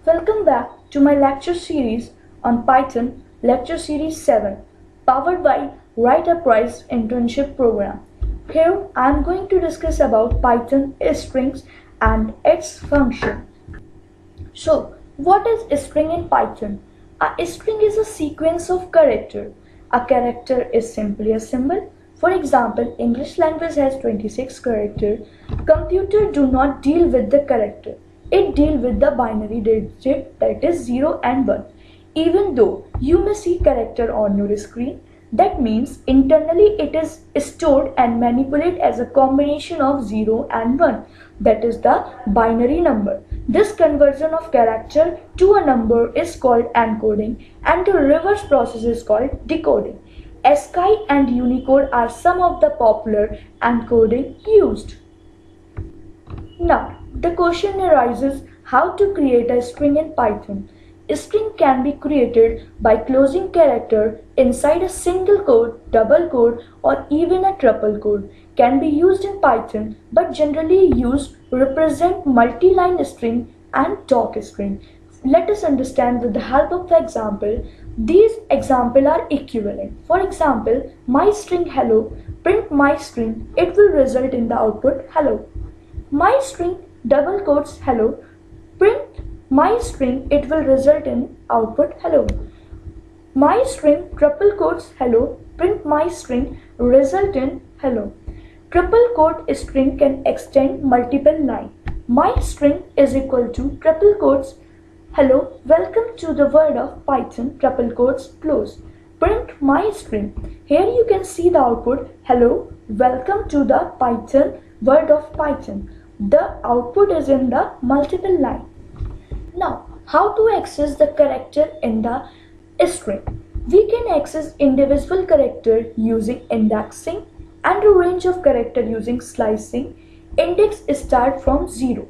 Welcome back to my lecture series on Python, lecture series 7, powered by Right Uprise internship program. Here I am going to discuss about Python strings and its function. So, what is a string in Python? A string is a sequence of characters. A character is simply a symbol. For example, English language has 26 characters. Computer do not deal with the character. It deals with the binary digit, that is 0 and 1. Even though you may see character on your screen, that means internally it is stored and manipulated as a combination of 0 and 1. That is the binary number. This conversion of character to a number is called encoding, and the reverse process is called decoding. ASCII and Unicode are some of the popular encoding used. Now, the question arises how to create a string in Python. A string can be created by closing character inside a single quote, double quote, or even a triple quote. Can be used in Python but generally used to represent multi-line string and doc string. Let us understand with the help of the example. These examples are equivalent. For example, my string hello, print my string, it will result in the output hello. My string double quotes hello, print my string, it will result in output hello. My string triple quotes hello, print my string, result in hello. Triple quote string can extend multiple lines. My string is equal to triple quotes hello, welcome to the world of Python, triple quotes close. Print my string. Here you can see the output hello, welcome to the Python, world of Python. The output is in the multiple line. Now, how to access the character in the string? We can access individual character using indexing and a range of character using slicing. Index start from 0.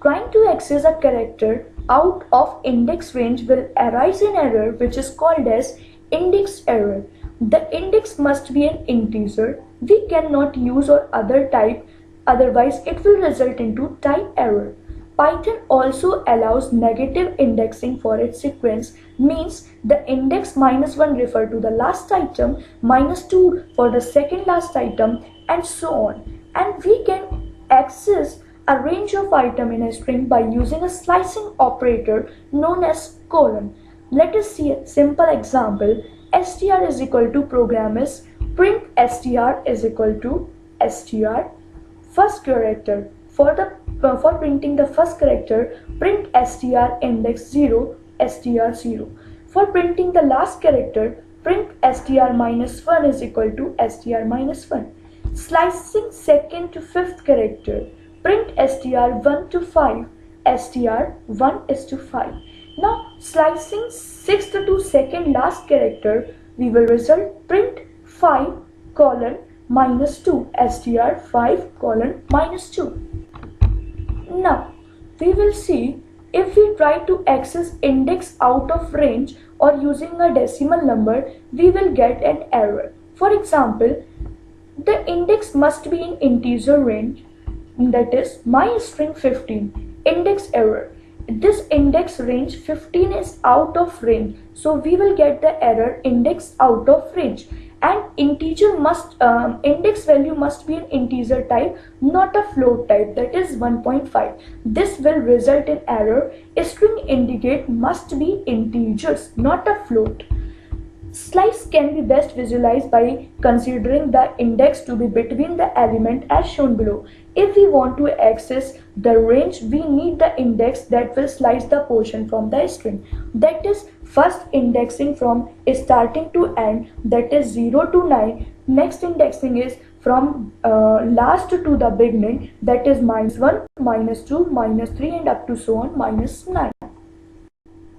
Trying to access a character out of index range will arise an error which is called as index error. The index must be an integer. We cannot use or other type, otherwise it will result into type error. Python also allows negative indexing for its sequence, means the index -1 refer to the last item, -2 for the second last item, and so on. And we can access a range of items in a string by using a slicing operator known as colon. Let us see a simple example. str is equal to program is print str is equal to str first character. For printing the first character, print str index 0 str 0. For printing the last character, print str -1 is equal to str -1. Slicing second to fifth character, print str 1 to 5 str 1 is to 5. Now slicing sixth to second last character, we will result print 5 colon -2 str 5 colon -2. Now, we will see if we try to access index out of range or using a decimal number, we will get an error. For example, the index must be in integer range, that is my string 15, index error. This index range 15 is out of range, so we will get the error index out of range. And index value must be an integer type, not a float type, that is 1.5. This will result in error. A string indicate must be integers, not a float. Slice can be best visualized by considering the index to be between the element as shown below. If we want to access the range, we need the index that will slice the portion from the string. That is first indexing from starting to end, that is 0 to 9. Next indexing is from last to the beginning, that is -1, -2, -3 and up to so on -9.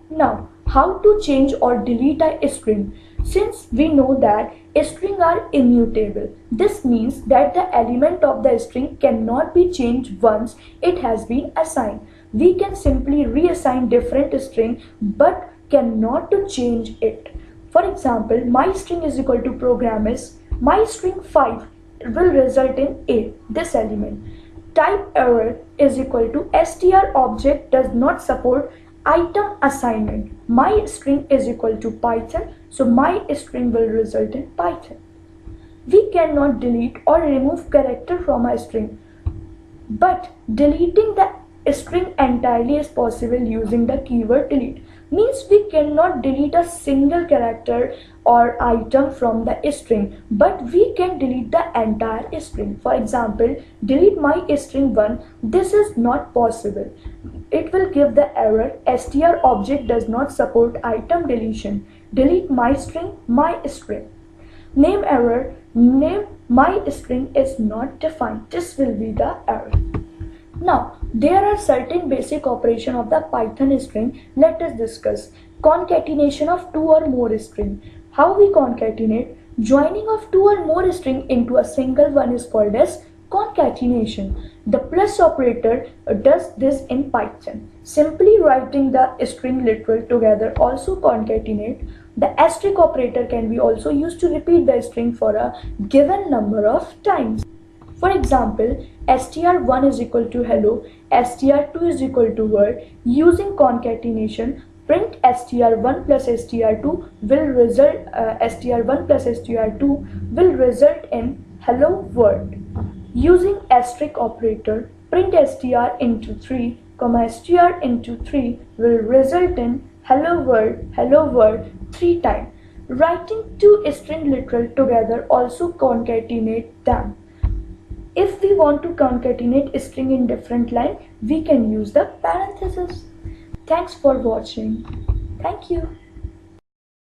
Now, how to change or delete a string? Since we know that strings are immutable, this means that the element of the string cannot be changed once it has been assigned. We can simply reassign different string but cannot to change it. For example, my string is equal to program is my string 5 will result in A, this element. Type error is equal to str object does not support Item assignment. My string is equal to Python, so my string will result in Python. We cannot delete or remove character from a string, but deleting the string entirely is possible using the keyword delete. Means we cannot delete a single character or item from the string, but we can delete the entire string. For example, delete my string 1. This is not possible. It will give the error str object does not support item deletion. Delete my string, my string. Name error, name my string is not defined. This will be the error. Now, there are certain basic operations of the Python string. Let us discuss. Concatenation of two or more strings. How we concatenate? Joining of two or more strings into a single one is called as concatenation. The plus operator does this in Python. Simply writing the string literal together also concatenate. The asterisk operator can be also used to repeat the string for a given number of times. For example, str1 is equal to hello, str2 is equal to world. Using concatenation, print str1 plus str2 will result str1 plus str2 will result in hello world. Using asterisk operator, print str into 3, str into 3 will result in hello world 3 times. Writing two string literal together also concatenate them. If we want to concatenate a string in different line, we can use the parenthesis. Thanks for watching. Thank you.